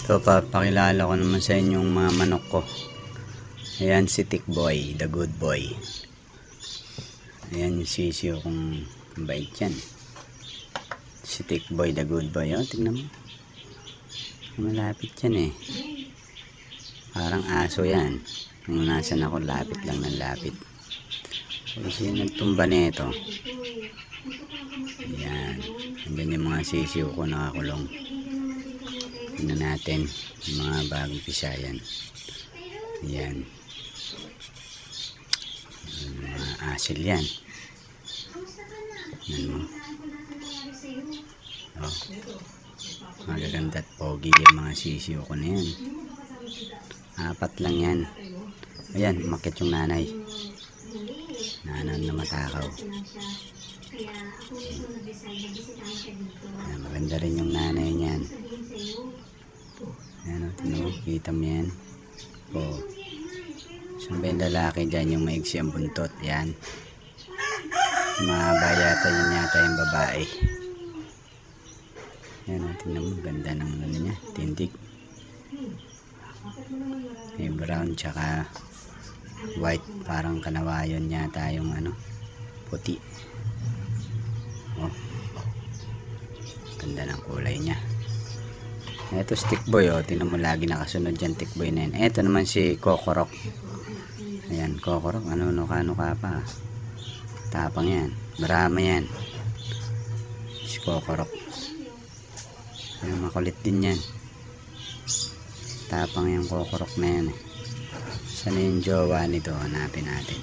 Ito, papakilala ko naman sa inyo yung mga manok ko. Ayan si Tikboy, the good boy. Ayan yung sisiyo kung bait yan. Si Tikboy, the good boy. Oh, tignan mo. Malapit yan eh. Parang aso yan. Kung nasan ako, lapit lang ng lapit. Kasi nagtumba nito. Ayan. Andyan yung mga sisiyo ko nakakulong. Tingnan natin yung mga bagong pisayan. Ayan. Mga asil yan. Ayan mo. Oh. Magaganda at pogi yung mga sisiyo ko na yan. 4 lang yan. Ayan, umakyat yung nanay. Nanay na matakaw. Ayan, maganda rin yung nanay niyan. Ayan, kita mo yan. Oh. Saan ba yung lalaki dyan, yung maigsi ang buntot? Ayan. Mahaba yata yun yata yung babae. Ayan, tingnan mo, ganda ng ano niya, tindig. May brown tsaka white, parang kanawayon yata yung ano, puti. Oh. Ganda ng kulay niya. Ito si Tikboy, oh, tingnan mo, lagi nakasunod dyan Tikboy na yun. Ito naman si Kokorok. Ayan, Kokorok, ano ka pa. Tapang yan, marama yan. Si Kokorok. Ayan, makulit din yan. Tapang yung Kokorok na yan eh. Saan yung jowa nito? Hanapin natin.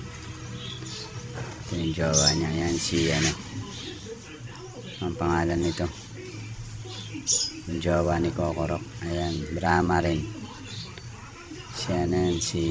Ito yung jowa niya. Ayan si ano, ang pangalan nito, yung jowa ni Kokorok. Ayan, Brahma rin. Siya na yan, si